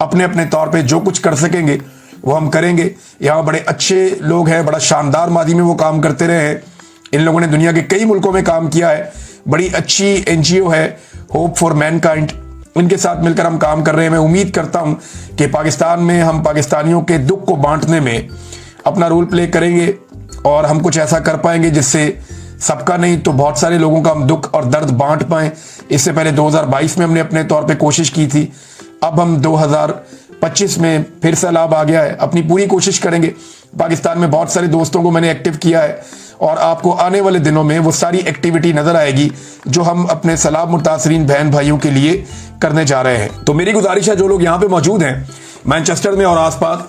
اپنے اپنے طور پہ جو کچھ کر سکیں گے وہ ہم کریں گے. یہاں بڑے اچھے لوگ ہیں, بڑا شاندار ماضی میں وہ کام کرتے رہے ہیں. ان لوگوں نے دنیا کے کئی ملکوں میں کام کیا ہے. بڑی اچھی NGO ہے ہوپ فار مین کائنڈ, ان کے ساتھ مل کر ہم کام کر رہے ہیں. میں امید کرتا ہوں کہ پاکستان میں ہم پاکستانیوں کے دکھ کو بانٹنے میں اپنا رول پلے کریں گے اور ہم کچھ ایسا کر پائیں گے جس سے سب کا نہیں تو بہت سارے لوگوں کا ہم دکھ اور درد بانٹ پائیں. اس سے پہلے 2022 میں ہم نے اپنے طور پہ کوشش کی تھی, اب ہم 2025 میں پھر سیلاب آ گیا ہے, اپنی پوری کوشش کریں گے. پاکستان میں بہت سارے دوستوں کو میں نے ایکٹیو کیا ہے اور آپ کو آنے والے دنوں میں وہ ساری ایکٹیویٹی نظر آئے گی جو ہم اپنے سیلاب متاثرین بہن بھائیوں کے لیے کرنے جا رہے ہیں. تو میری گزارش ہے جو لوگ یہاں پہ موجود ہیں مانچسٹر میں اور آس پاس,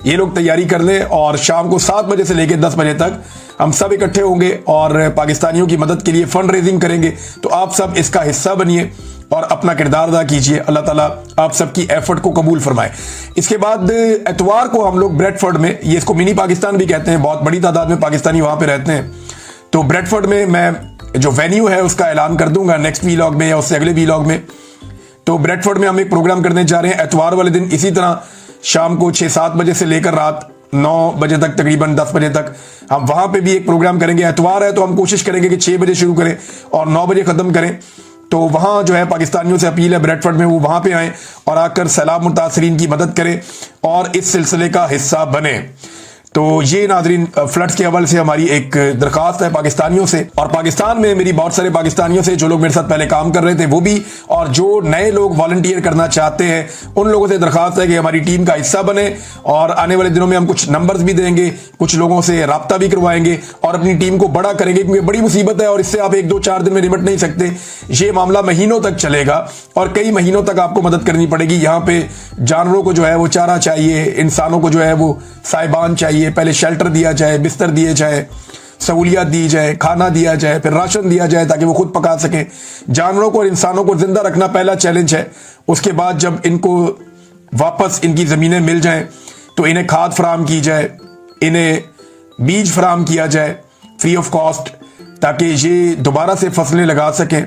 یہ لوگ تیاری کر لیں اور شام کو 7 بجے سے لے کے 10 بجے تک ہم سب اکٹھے ہوں گے اور پاکستانیوں کی مدد کے لیے فنڈ ریزنگ کریں گے. تو آپ سب اس کا حصہ بنیے اور اپنا کردار ادا کیجیے. اللہ تعالیٰ آپ سب کی ایفرٹ کو قبول فرمائے. اس کے بعد اتوار کو ہم لوگ بریڈ فورڈ میں, یہ اس کو منی پاکستان بھی کہتے ہیں, بہت بڑی تعداد میں پاکستانی وہاں پہ رہتے ہیں, تو بریڈ فورڈ میں جو وینیو ہے اس کا اعلان کر دوں گا نیکسٹ ویلاگ میں یا اس سے اگلے ویلاگ میں. تو بریڈ فورڈ میں ہم ایک پروگرام کرنے جا رہے ہیں اتوار والے دن, اسی طرح شام کو 6-7 بجے سے لے کر رات 9 بجے تک, تقریباً 10 بجے تک ہم وہاں پہ بھی ایک پروگرام کریں گے. اتوار ہے تو ہم کوشش کریں گے کہ 6 بجے شروع کریں اور 9 بجے ختم کریں. تو وہاں جو ہے پاکستانیوں سے اپیل ہے بریڈ فورڈ میں وہ وہاں پہ آئیں اور آ کر سیلاب متاثرین کی مدد کریں اور اس سلسلے کا حصہ بنیں. تو یہ ناظرین فلڈز کے حوالے سے ہماری ایک درخواست ہے پاکستانیوں سے, اور پاکستان میں میری بہت سارے پاکستانیوں سے جو لوگ میرے ساتھ پہلے کام کر رہے تھے وہ بھی, اور جو نئے لوگ والنٹیئر کرنا چاہتے ہیں ان لوگوں سے درخواست ہے کہ ہماری ٹیم کا حصہ بنے. اور آنے والے دنوں میں ہم کچھ نمبرز بھی دیں گے, کچھ لوگوں سے رابطہ بھی کروائیں گے اور اپنی ٹیم کو بڑا کریں گے, کیونکہ بڑی مصیبت ہے اور اس سے آپ 1-2-4 دن میں نمٹ نہیں سکتے. یہ معاملہ مہینوں تک چلے گا اور کئی مہینوں تک آپ کو مدد کرنی پڑے گی. یہاں پہ جانوروں کو جو ہے وہ چارہ چاہیے, انسانوں کو جو ہے وہ سائبان چاہیے, پہلے شیلٹر دیا جائے, بستر دیے جائے, سہولیات دی جائے, کھانا دیا جائے, پھر راشن دیا جائے تاکہ وہ خود پکا سکیں. جانوروں کو اور انسانوں کو زندہ رکھنا پہلا چیلنج ہے. اس کے بعد جب ان کو واپس ان کی زمینیں مل جائیں تو انہیں کھاد فراہم کی جائے, انہیں بیج فراہم کیا جائے فری آف کاسٹ, تاکہ یہ دوبارہ سے فصلیں لگا سکیں.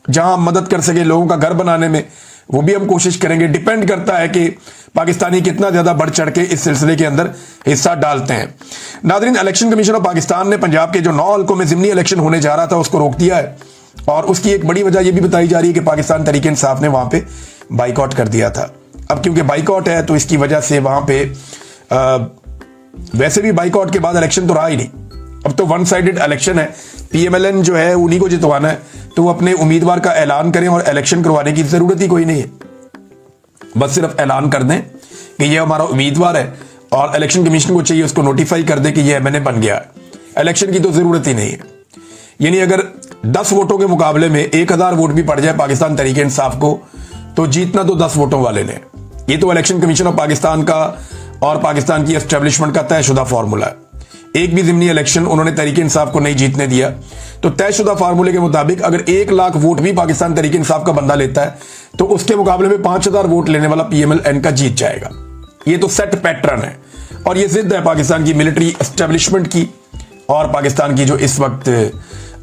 جہاں ہم مدد کر سکیں لوگوں کا گھر بنانے میں وہ بھی ہم کوشش کریں گے. ڈیپینڈ کرتا ہے کہ پاکستانی کتنا زیادہ بڑھ چڑھ کے اس سلسلے کے اندر حصہ ڈالتے ہیں. ناظرین, الیکشن کمیشن آف پاکستان نے پنجاب کے جو 9 حلقوں میں ضمنی الیکشن ہونے جا رہا تھا اس کو روک دیا ہے, اور اس کی ایک بڑی وجہ یہ بھی بتائی جا رہی ہے کہ پاکستان تحریک انصاف نے وہاں پہ بائیکاٹ کر دیا تھا. اب کیونکہ بائیکاٹ ہے تو اس کی وجہ سے وہاں پہ ویسے بھی بائیکاٹ کے بعد الیکشن تو رہا ہی نہیں, اب تو ون سائیڈڈ الیکشن ہے. PMLN جو ہے انہی کو جتوانا ہے, تو وہ اپنے امیدوار کا اعلان کریں اور الیکشن کروانے کی ضرورت ہی کوئی نہیں ہے. بس صرف اعلان کر دیں کہ یہ ہمارا امیدوار ہے اور الیکشن کمیشن کو چاہیے اس کو نوٹیفائی کر دے کہ یہ MNA بن گیا ہے. الیکشن کی تو ضرورت ہی نہیں ہے. یعنی اگر 10 ووٹوں کے مقابلے میں 1000 ووٹ بھی پڑ جائے پاکستان تحریک انصاف کو تو جیتنا تو 10 ووٹوں والے نے. یہ تو الیکشن کمیشن آف پاکستان کا اور پاکستان کی اسٹیبلشمنٹ کا طے شدہ فارمولا ہے. ایک بھی ضمنی الیکشن انہوں نے تحریک انصاف کو نہیں جیتنے دیا. تو طے شدہ فارمولے کے مطابق اگر 1 لاکھ ووٹ بھی پاکستان تحریک انصاف کا بندہ لیتا ہے تو اس کے مقابلے میں 5000 ووٹ لینے والا PMLN کا جیت جائے گا. یہ تو سیٹ پیٹرن ہے اور یہ ضد ہے پاکستان کی ملٹری اسٹیبلشمنٹ کی اور پاکستان کی جو اس وقت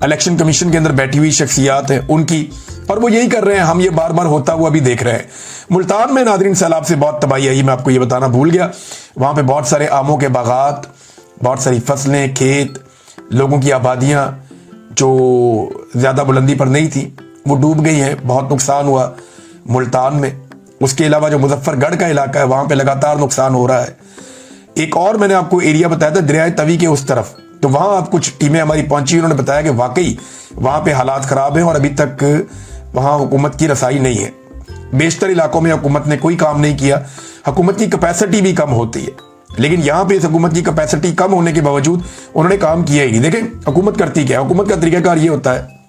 الیکشن کمیشن کے اندر بیٹھی ہوئی شخصیات ہیں ان کی, اور وہ یہی کر رہے ہیں. ہم یہ بار بار ہوتا ہوا بھی دیکھ رہے ہیں. ملتان میں ناظرین سیلاب سے بہت تباہی آئی, میں آپ کو یہ بتانا بھول گیا. وہاں پہ بہت سارے آموں کے باغات, بہت ساری فصلیں, کھیت, لوگوں کی آبادیاں جو زیادہ بلندی پر نہیں تھی وہ ڈوب گئی ہیں. بہت نقصان ہوا ملتان میں. اس کے علاوہ جو مظفر گڑھ کا علاقہ ہے وہاں پہ لگاتار نقصان ہو رہا ہے. ایک اور میں نے آپ کو ایریا بتایا تھا دریائے توی کے اس طرف, تو وہاں اب کچھ ٹیمیں ہماری پہنچی, انہوں نے بتایا کہ واقعی وہاں پہ حالات خراب ہیں اور ابھی تک وہاں حکومت کی رسائی نہیں ہے. بیشتر علاقوں میں حکومت نے کوئی کام نہیں کیا. حکومت کی کیپیسٹی بھی کم ہوتی ہے, لیکن یہاں پہ اس حکومت کی کیپیسٹی کم ہونے کے باوجود انہوں نے کام کیا ہی نہیں. دیکھیں حکومت کرتی کیا ہے, حکومت کا طریقہ کار یہ ہوتا ہے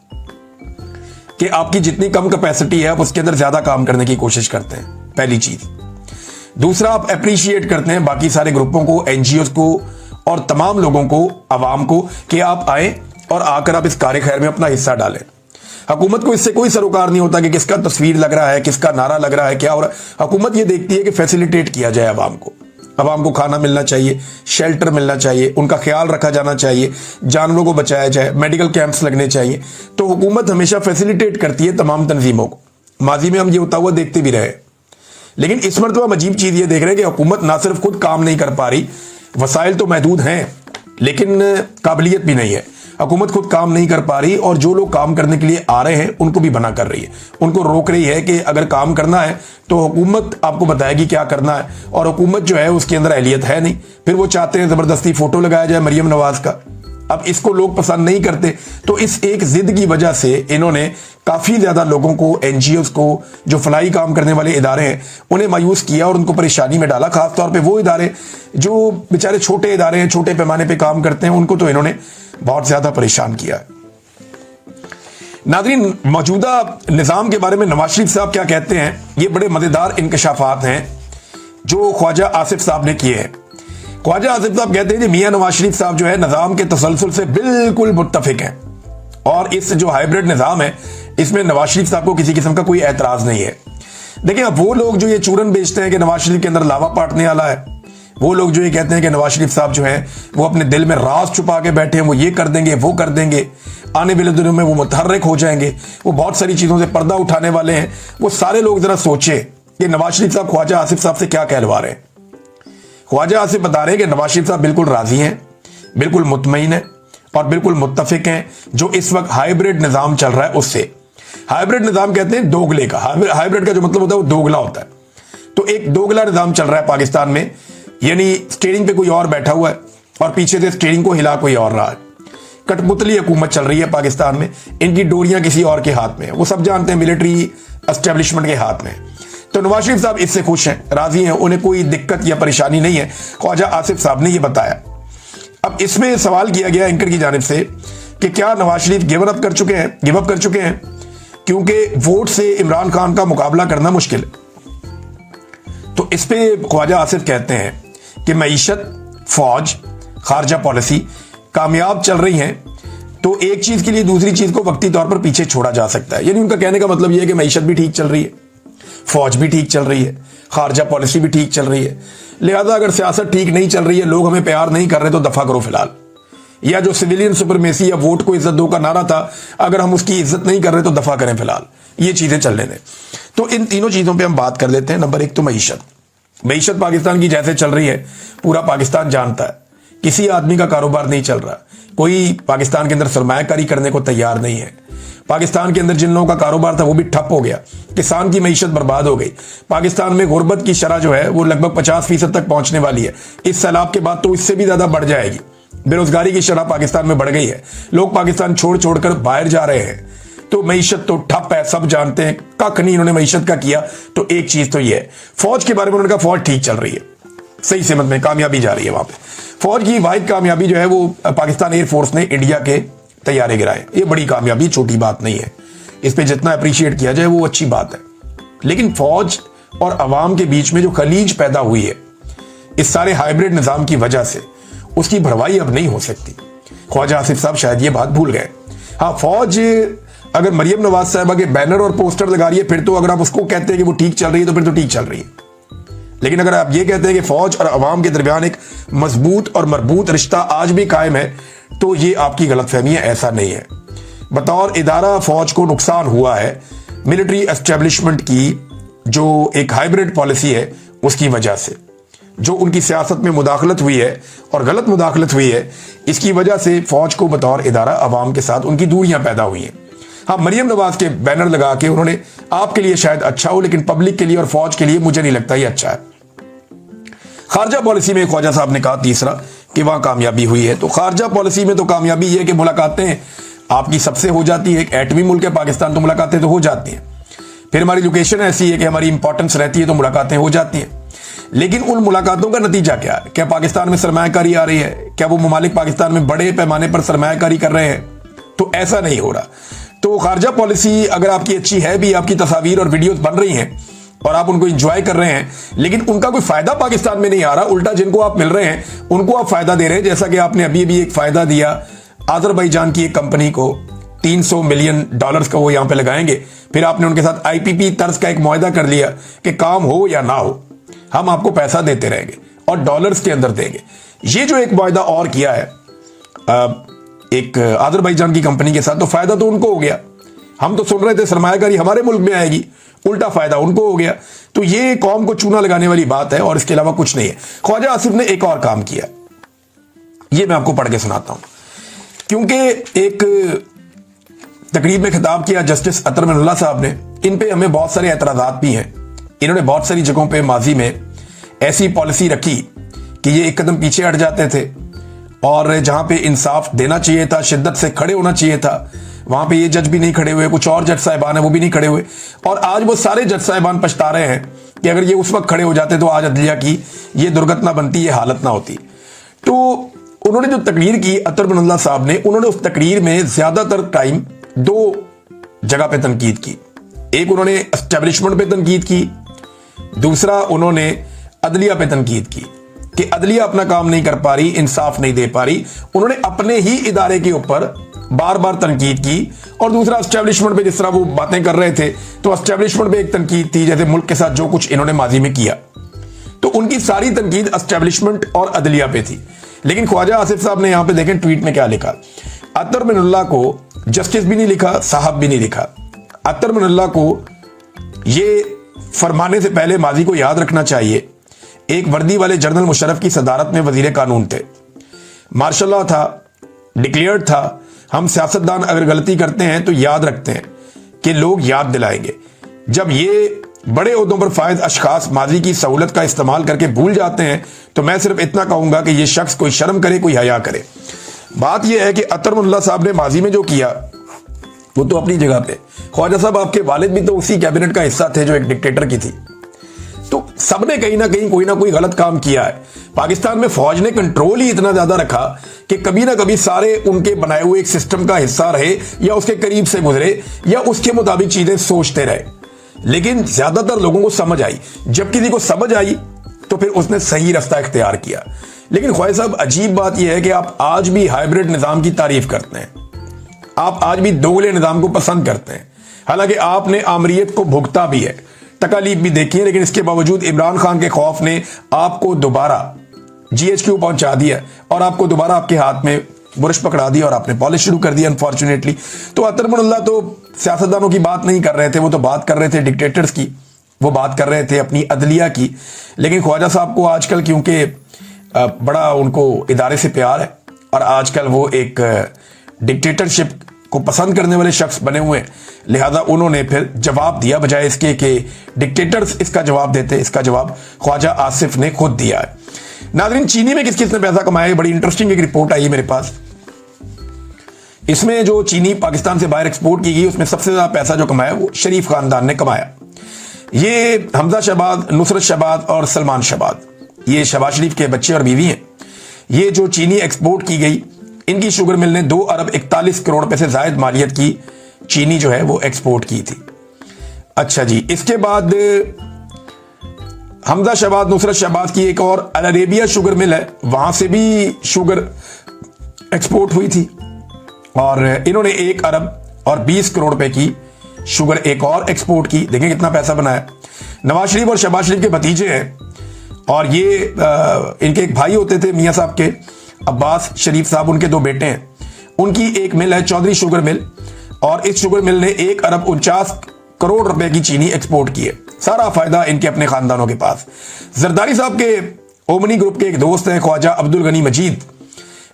کہ آپ کی جتنی کم کیپیسٹی ہے آپ اس کے اندر زیادہ کام کرنے کی کوشش کرتے ہیں, پہلی چیز. دوسرا, آپ اپریشیٹ کرتے ہیں باقی سارے گروپوں کو, NGOs کو اور تمام لوگوں کو, عوام کو, کہ آپ آئیں اور آ کر آپ اس کار خیر میں اپنا حصہ ڈالیں. حکومت کو اس سے کوئی سروکار نہیں ہوتا کہ کس کا تصویر لگ رہا ہے, کس کا نعرہ لگ رہا ہے, کیا ہو رہا ہے. حکومت یہ دیکھتی ہے کہ فیسیلیٹیٹ کیا جائے عوام کو. عوام کو کھانا ملنا چاہیے, شیلٹر ملنا چاہیے, ان کا خیال رکھا جانا چاہیے, جانوروں کو بچایا جائے, میڈیکل کیمپس لگنے چاہیے. تو حکومت ہمیشہ فیسیلیٹیٹ کرتی ہے تمام تنظیموں کو. ماضی میں ہم یہ ہوتا ہوا دیکھتے بھی رہے لیکن اس مرتبہ ہم عجیب چیز یہ دیکھ رہے ہیں کہ حکومت نہ صرف خود کام نہیں کر پا رہی، وسائل تو محدود ہیں لیکن قابلیت بھی نہیں ہے، حکومت خود کام نہیں کر پا رہی، اور جو لوگ کام کرنے کے لیے آ رہے ہیں ان کو بھی منع کر رہی ہے، ان کو روک رہی ہے کہ اگر کام کرنا ہے تو حکومت آپ کو بتائے گی کیا کرنا ہے، اور حکومت جو ہے اس کے اندر اہلیت ہے نہیں، پھر وہ چاہتے ہیں زبردستی فوٹو لگایا جائے مریم نواز کا، اب اس کو لوگ پسند نہیں کرتے، تو اس ایک ضد کی وجہ سے انہوں نے کافی زیادہ لوگوں کو، این جی اوز کو، جو فلاحی کام کرنے والے ادارے ہیں انہیں مایوس کیا اور ان کو پریشانی میں ڈالا، خاص طور پہ وہ ادارے جو بیچارے چھوٹے ادارے ہیں، چھوٹے پیمانے پہ کام کرتے ہیں، ان کو تو انہوں نے بہت زیادہ پریشان کیا ہے۔ ناظرین، موجودہ نظام کے بارے میں نواز شریف صاحب کیا کہتے ہیں، یہ بڑے مزیدار انکشافات ہیں جو خواجہ آصف صاحب نے کیے ہیں۔ خواجہ آصف صاحب کہتے ہیں کہ میاں نواز شریف صاحب جو ہے نظام کے تسلسل سے بالکل متفق ہیں، اور اس جو ہائیبرڈ نظام ہے اس میں نواز شریف صاحب کو کسی قسم کا کوئی اعتراض نہیں ہے۔ دیکھیں، اب وہ لوگ جو یہ چورن بیچتے ہیں کہ نواز شریف کے اندر لاوا پاٹنے والا ہے، وہ لوگ جو یہ کہتے ہیں کہ نواز شریف صاحب جو ہیں وہ اپنے دل میں راز چھپا کے بیٹھے ہیں، وہ یہ کر دیں گے، وہ کر دیں گے، آنے والے دنوں میں وہ متحرک ہو جائیں گے، وہ بہت ساری چیزوں سے پردہ اٹھانے والے ہیں، وہ سارے لوگ ذرا سوچیں کہ نواز شریف صاحب خواجہ آصف صاحب سے کیا کہلوا رہے ہیں۔ خواجہ آصف بتا رہے ہیں کہ نواز شریف صاحب بالکل راضی ہیں، بالکل مطمئن ہیں اور بالکل متفق ہیں جو اس وقت ہائیبرڈ نظام چل رہا ہے اس سے۔ ہائیبرڈ نظام کہتے ہیں دوگلے کا، ہائیبرڈ کا جو مطلب ہوتا ہے وہ دوگلا ہوتا ہے، تو ایک دوگلا نظام چل رہا ہے پاکستان میں، یعنی سٹیئرنگ پہ کوئی اور بیٹھا ہوا ہے اور پیچھے سے سٹیئرنگ کو ہلا کوئی اور رہا ہے۔ کٹ پتلی حکومت چل رہی ہے پاکستان میں، ان کی ڈوریاں کسی اور کے ہاتھ میں ہیں، وہ سب جانتے ہیں ملٹری اسٹیبلشمنٹ کے ہاتھ میں۔ تو نواز شریف صاحب اس سے خوش ہیں، راضی ہیں، انہیں کوئی دقت یا پریشانی نہیں ہے، خواجہ آصف صاحب نے یہ بتایا۔ اب اس میں سوال کیا گیا اینکر کی جانب سے کہ کیا نواز شریف گیو اپ کر چکے ہیں کیونکہ ووٹ سے عمران خان کا مقابلہ کرنا مشکل ہے۔ تو اس پہ خواجہ آصف کہتے ہیں کہ معیشت، فوج، خارجہ پالیسی کامیاب چل رہی ہیں تو ایک چیز کے لیے دوسری چیز کو وقتی طور پر پیچھے چھوڑا جا سکتا ہے، یعنی ان کا کہنے کا مطلب یہ ہے کہ معیشت بھی ٹھیک چل رہی ہے، فوج بھی ٹھیک چل رہی ہے، خارجہ پالیسی بھی ٹھیک چل رہی ہے، لہذا اگر سیاست ٹھیک نہیں چل رہی ہے، لوگ ہمیں پیار نہیں کر رہے تو دفع کرو فی الحال، یا جو سویلین سپرمیسی یا ووٹ کو عزت دو کا نعرہ تھا، اگر ہم اس کی عزت نہیں کر رہے تو دفع کریں فی الحال، یہ چیزیں چلنے دیں۔ تو ان تینوں چیزوں پہ ہم بات کر لیتے ہیں۔ نمبر ایک تو معیشت پاکستان کی جیسے چل رہی ہے پورا پاکستان جانتا ہے، کسی آدمی کا کاروبار نہیں چل رہا، کوئی پاکستان کے اندر سرمایہ کاری کرنے کو تیار نہیں ہے، پاکستان کے اندر جن لوگوں کا کاروبار تھا وہ بھی ٹھپ ہو گیا، کسان کی معیشت برباد ہو گئی، پاکستان میں غربت کی شرح جو ہے وہ لگ بھگ 50% تک پہنچنے والی ہے، اس سیلاب کے بعد تو اس سے بھی زیادہ بڑھ جائے گی، بے روزگاری کی شرح پاکستان میں بڑھ گئی ہے، لوگ پاکستان چھوڑ کر باہر جا رہے ہیں، تو معیشت تو ٹھپ ہے، سب جانتے ہیں، کک نہیں انہوں نے معیشت کا کیا۔ تو ایک چیز تو یہ ہے، فوج کے بارے میں انہوں نے کہا فوج ٹھیک چل رہی ہے، صحیح سمت میں کامیابی جا رہی ہے، وہاں پہ فوج کی واحد کامیابی جو ہے وہ پاکستان ایئر فورس نے انڈیا کے طیارے گرائے، یہ بڑی کامیابی، چھوٹی بات نہیں ہے، اس پہ جتنا اپریشیٹ کیا جائے وہ اچھی بات ہے۔ لیکن فوج اور عوام کے بیچ میں جو خلیج پیدا ہوئی ہے اس سارے ہائیبرڈ نظام کی وجہ سے، اس کی بھروائی اب نہیں ہو سکتی۔ خواجہ آصف صاحب شاید یہ بات بھول گئے۔ ہاں، فوج اگر مریم نواز صاحبہ کے بینر اور پوسٹر لگا رہی ہے پھر تو، اگر آپ اس کو کہتے ہیں کہ وہ ٹھیک چل رہی ہے تو پھر تو ٹھیک چل رہی ہے، لیکن اگر آپ یہ کہتے ہیں کہ فوج اور عوام کے درمیان ایک مضبوط اور مربوط رشتہ آج بھی قائم ہے تو یہ آپ کی غلط فہمی ہے، ایسا نہیں ہے۔ بطور ادارہ فوج کو نقصان ہوا ہے ملٹری اسٹیبلشمنٹ کی جو ایک ہائیبرڈ پالیسی ہے اس کی وجہ سے، جو ان کی سیاست میں مداخلت ہوئی ہے اور غلط مداخلت ہوئی ہے، اس کی وجہ سے فوج کو بطور ادارہ عوام کے ساتھ ان کی دوریاں پیدا ہوئی ہیں۔ ہاں، مریم نواز کے بینر لگا کے انہوں نے، آپ کے لیے شاید اچھا ہو لیکن پبلک کے لیے اور فوج کے لیے مجھے نہیں لگتا یہ اچھا ہے۔ خارجہ پالیسی میں خواجہ صاحب نے کہا تیسرا کہ وہاں کامیابی ہوئی ہے، تو خارجہ پالیسی میں تو کامیابی یہ ہے کہ ملاقاتیں آپ کی سب سے ہو جاتی ہے، ایک ایٹمی ملک ہے پاکستان تو ملاقاتیں تو ہو جاتی ہیں، پھر ہماری لوکیشن ایسی ہے کہ ہماری امپورٹنس رہتی ہے تو ملاقاتیں ہو جاتی ہیں، لیکن ان ملاقاتوں کا نتیجہ کیا ہے؟ کیا پاکستان میں سرمایہ کاری آ رہی ہے؟ کیا وہ ممالک پاکستان میں بڑے پیمانے پر سرمایہ کاری کر رہے ہیں؟ تو ایسا نہیں ہو رہا۔ تو خارجہ پالیسی اگر آپ کی اچھی ہے بھی، آپ کی تصاویر اور ویڈیوز بن رہی ہیں اور آپ ان کو انجوائے کر رہے ہیں، لیکن ان کا کوئی فائدہ پاکستان میں نہیں آ رہا، الٹا جن کو آپ مل رہے ہیں ان کو آپ فائدہ دے رہے ہیں، جیسا کہ آپ نے ابھی ایک فائدہ دیا آذربائیجان کی ایک کمپنی کو، $300 ملین کا وہ یہاں پہ لگائیں گے، پھر آپ نے ان کے ساتھ IPP طرز کا ایک معاہدہ کر لیا کہ کام ہو یا نہ ہو ہم آپ کو پیسہ دیتے رہیں گے اور ڈالرز کے اندر دیں گے۔ یہ جو ایک معاہدہ اور کیا ہے ایک آذربائیجان کی کمپنی کے ساتھ، تو فائدہ تو ان کو ہو گیا۔ ہم تو سن رہے تھے سرمایہ کاری ہمارے ملک میں آئے گی، الٹا فائدہ ان کو ہو گیا. تو یہ قوم کو چونا لگانے والی بات ہے اور اس کے علاوہ کچھ نہیں ہے. خواجہ آصف نے ایک اور کام کیا, یہ میں آپ کو پڑھ کے سناتا ہوں. کیونکہ ایک تقریب میں خطاب کیا جسٹس اطہر من اللہ صاحب نے, ان پہ ہمیں بہت سارے اعتراضات بھی ہیں. انہوں نے بہت ساری جگہوں پہ ماضی میں ایسی پالیسی رکھی کہ یہ ایک قدم پیچھے ہٹ جاتے تھے, اور جہاں پہ انصاف دینا چاہیے تھا, شدت سے کھڑے ہونا چاہیے تھا, وہاں پہ یہ جج بھی نہیں کھڑے ہوئے, کچھ اور جج صاحبان ہیں وہ بھی نہیں کھڑے ہوئے. اور آج وہ سارے جج صاحبان پچھتا رہے ہیں کہ اگر یہ اس وقت کھڑے ہو جاتے تو آج عدلیہ کی یہ درگت نہ بنتی, یہ حالت نہ ہوتی. تو انہوں نے جو تقریر کی اطہر من اللہ صاحب نے, انہوں نے اس تقریر میں زیادہ تر ٹائم دو جگہ پہ تنقید کی. ایک انہوں نے اسٹیبلشمنٹ پہ تنقید کی, دوسرا انہوں نے عدلیہ پہ تنقید کی کہ عدلیہ اپنا کام نہیں کر پا رہی, انصاف نہیں دے پا رہی. انہوں نے اپنے ہی ادارے کے اوپر بار بار تنقید کی, اور دوسرا اسٹیبلشمنٹ پہ جس طرح وہ باتیں کر رہے تھے تو اسٹیبلشمنٹ پہ ایک تنقید تھی, جیسے ملک کے ساتھ جو کچھ انہوں نے ماضی میں کیا, تو ان کی ساری تنقید اسٹیبلشمنٹ اور عدلیہ پہ تھی. لیکن خواجہ آصف صاحب نے یہاں پہ دیکھیں ٹویٹ میں کیا لکھا. اطہر من اللہ کو جسٹس بھی نہیں لکھا, صاحب بھی نہیں لکھا. اطہر من اللہ کو یہ فرمانے سے پہلے ماضی کو یاد رکھنا چاہیے, ایک وردی والے جنرل مشرف کی صدارت میں وزیر قانون تھے, مارشل لا تھا, ڈکلیئرڈ تھا. ہم سیاستدان اگر غلطی کرتے ہیں تو یاد رکھتے ہیں کہ لوگ یاد دلائیں گے. جب یہ بڑے عہدوں پر فائز اشخاص ماضی کی سہولت کا استعمال کر کے بھول جاتے ہیں تو میں صرف اتنا کہوں گا کہ یہ شخص کوئی شرم کرے, کوئی حیا کرے. بات یہ ہے کہ اطہر من اللہ صاحب نے ماضی میں جو کیا وہ تو اپنی جگہ پہ. خواجہ صاحب آپ کے والد بھی تو اسی کیبنٹ کا حصہ تھے جو ایک ڈکٹیٹر کی تھی. تو سب نے کہیں نہ کوئی غلط کام کیا ہے. پاکستان میں فوج نے کنٹرول ہی اتنا زیادہ رکھا کہ کبھی نہ کبھی سارے ان کے بنائے ہوئے ایک سسٹم کا حصہ رہے, یا اس کے قریب سے گزرے, یا اس کے مطابق چیزیں سوچتے رہے. لیکن زیادہ تر لوگوں کو سمجھ آئی. جب کسی کو سمجھ آئی تو پھر اس نے صحیح رستہ اختیار کیا. لیکن خواجہ صاحب عجیب بات یہ ہے کہ آپ آج بھی ہائیبرڈ نظام کی تعریف کرتے ہیں, آپ آج بھی دوگلے نظام کو پسند کرتے ہیں, حالانکہ آپ نے آمریت کو بھگتا بھی ہے, تکالیف بھی دیکھی ہے. لیکن اس کے باوجود عمران خان کے خوف نے آپ کو دوبارہ GHQ پہنچا دیا اور آپ کو دوبارہ آپ کے ہاتھ میں برش پکڑا دیا اور آپ نے پالش شروع کر دیا انفارچونیٹلی. تو اطہر من اللہ تو سیاستدانوں کی بات نہیں کر رہے تھے, وہ تو بات کر رہے تھے ڈکٹیٹرز کی, وہ بات کر رہے تھے اپنی عدلیہ کی. لیکن خواجہ صاحب کو آج کل کیونکہ بڑا ان کو ادارے سے پیار ہے اور آج کل وہ ایک ڈکٹیٹرشپ کو پسند کرنے والے شخص بنے ہوئے ہیں, لہذا انہوں نے پھر جواب دیا بجائے اس کے کہ ڈکٹیٹرز اس کا جواب دیتے. اس کا جواب خواجہ آصف نے خود دیا ہے. ناظرین, چینی میں کس کس نے پیسہ کمایا ہے, بڑی انٹرسٹنگ ایک رپورٹ آئی ہے میرے پاس. اس میں جو چینی پاکستان سے باہر ایکسپورٹ کی گئی اس میں سب سے زیادہ پیسہ جو کمایا وہ شریف خاندان نے کمایا. یہ حمزہ شہباز, نصرت شہباز اور سلمان شہباز, یہ شہباز شریف کے بچے اور بیوی ہیں. یہ جو چینی ایکسپورٹ کی گئی, ان کی شوگر مل نے 2 ارب 41 کروڑ روپے سے زائد مالیت کی چینی جو ہے وہ ایکسپورٹ کی تھی. اچھا جی, اس کے بعد حمزہ شہباز, نصرت شہباز کی ایک اور العربیہ شوگر مل ہے, وہاں سے بھی شوگر ایکسپورٹ ہوئی تھی اور انہوں نے 1 ارب اور 20 کروڑ روپے کی شوگر ایک اور ایکسپورٹ کی. دیکھیں کتنا پیسہ بنایا. نواز شریف اور شہباز شریف کے بھتیجے ہیں اور یہ ان کے ایک بھائی ہوتے تھے میاں صاحب کے, عباس شریف صاحب, ان کے 2 بیٹے ہیں. ان کی ایک مل ہے چودھری شوگر مل, اور اس شوگر مل نے 1 ارب 49 کروڑ روپے کی چینی ایکسپورٹ کی ہے. سارا فائدہ ان کے اپنے خاندانوں کے پاس. زرداری صاحب کے اومنی گروپ کے ایک دوست ہیں خواجہ عبد الغنی مجید,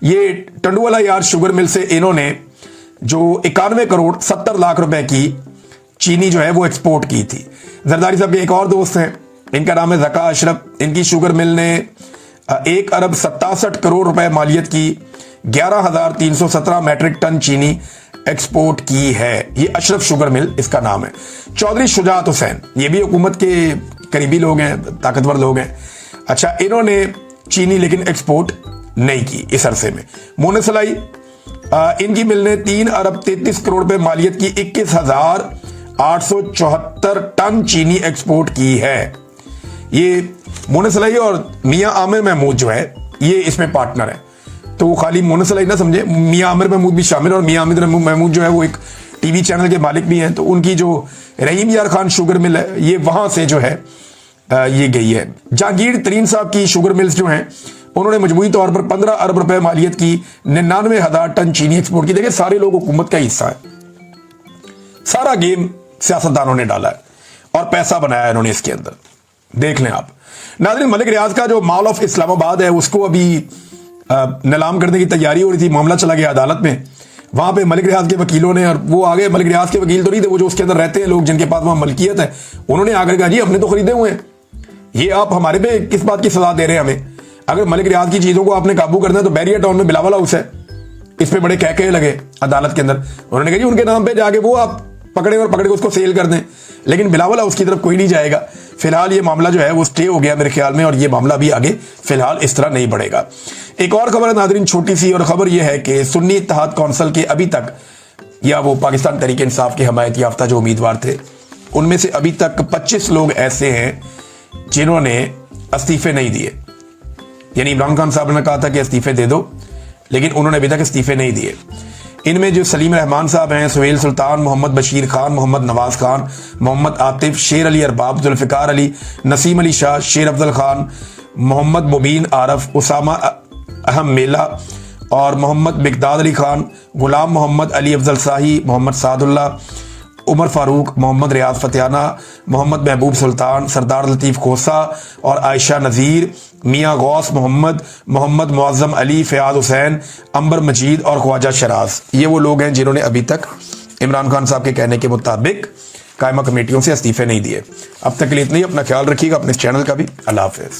یہ ٹنڈوالا یار شوگر مل سے انہوں نے جو 91 کروڑ 70 لاکھ روپے کی چینی جو ہے وہ ایکسپورٹ کی تھی. زرداری صاحب کے ایک اور دوست ہیں, ان کا نام ہے ذکا اشرف, ان کی شوگر مل نے 1 ارب 67 کروڑ روپے مالیت کی 11,317 میٹرک ٹن چینی ایکسپورٹ کی ہے. یہ اشرف شوگر مل اس کا نام ہے. چودھری شجاعت حسین, یہ بھی حکومت کے قریبی لوگ ہیں, طاقتور لوگ ہیں. اچھا, انہوں نے چینی لیکن ایکسپورٹ نہیں کی اس عرصے میں. مونے سلائی, ان کی مل نے 3 ارب 33 کروڑ روپے مالیت کی 21,874 ٹن چینی ایکسپورٹ کی ہے. یہ مونے سلائی اور میاں عامر محمود جو ہے یہ اس میں پارٹنر ہیں. تو خالی مونے سلائی نہ سمجھے, میاں عامر محمود بھی شامل, اور میاں عامر محمود جو ہے وہ ایک ٹی وی چینل کے مالک بھی ہیں. تو ان کی جو رحیم یار خان شوگر مل ہے یہ وہاں سے جو ہے یہ گئی ہے. جہانگیر ترین صاحب کی شوگر ملز جو ہیں انہوں نے مجموعی طور پر 15 ارب روپے مالیت کی 99,000 ٹن چینی ایکسپورٹ کی. دیکھیں سارے لوگ حکومت کا حصہ ہے, سارا گیم سیاستدانوں نے ڈالا ہے. اور پیسہ بنایا ہے انہوں نے اس کے اندر. دیکھ لیں آپ ناظرین. ملک ریاض کا جو مال آف اسلام آباد ہے اس کو ابھی نیلام کرنے کی تیاری ہو رہی تھی. معاملہ چلا گیا عدالت میں. وہاں پہ ملک ریاض کے وکیلوں نے, اور وہ آگے ملک ریاض کے وکیل تو نہیں تھے, وہ جو اس کے اندر رہتے ہیں لوگ جن کے پاس وہاں ملکیت ہے, انہوں نے آ کر کہا جی ہم نے تو خریدے ہوئے ہیں, یہ آپ ہمارے پہ کس بات کی سزا دے رہے ہیں ہمیں؟ اگر ملک ریاض کی چیزوں کو آپ نے قابو کرنا ہے تو بیریا ٹاؤن میں بلاول ہاؤس ہے, اس پہ بڑے کہکے لگے عدالت کے اندر. انہوں نے کہا جی ان کے نام پہ جا کے وہ آپ پکڑے اور پکڑ کے اس کو سیل کر دیں, لیکن بلاول ہاؤس کی طرف کوئی نہیں جائے گا. فی الحال یہ معاملہ جو ہے وہ سٹے ہو گیا میرے خیال میں, اور یہ معاملہ بھی آگے فی الحال اس طرح نہیں بڑھے گا. ایک اور خبر ہے ناظرین چھوٹی سی, اور خبر یہ ہے کہ سنی اتحاد کونسل کے ابھی تک, یا وہ پاکستان تحریک انصاف کے حمایت یافتہ جو امیدوار تھے, ان میں سے ابھی تک 25 لوگ ایسے ہیں جنہوں نے استعفے نہیں دیے. یعنی عمران خان صاحب نے کہا تھا کہ استعفے دے دو, لیکن انہوں نے ابھی تک استعفے نہیں دیے. ان میں جو سلیم رحمان صاحب ہیں, سہیل سلطان, محمد بشیر خان, محمد نواز خان, محمد عاطف, شیر علی ارباب, ذوالفقار علی, نسیم علی شاہ, شیر افضل خان, محمد مبین عارف, اسامہ احم میلا اور محمد مقداد علی خان, غلام محمد, علی افضل شاہی, محمد سعد اللہ, عمر فاروق, محمد ریاض فتیانہ, محمد محبوب سلطان, سردار لطیف کھوسا اور عائشہ نذیر, میاں غوث محمد, محمد معظم علی, فیاض حسین, انبر مجید اور خواجہ شراز. یہ وہ لوگ ہیں جنہوں نے ابھی تک عمران خان صاحب کے کہنے کے مطابق قائمہ کمیٹیوں سے استعفے نہیں دیے. اب تک کے لیے اتنا ہی. اپنا خیال رکھیے گا, اپنے اس چینل کا بھی. اللہ حافظ.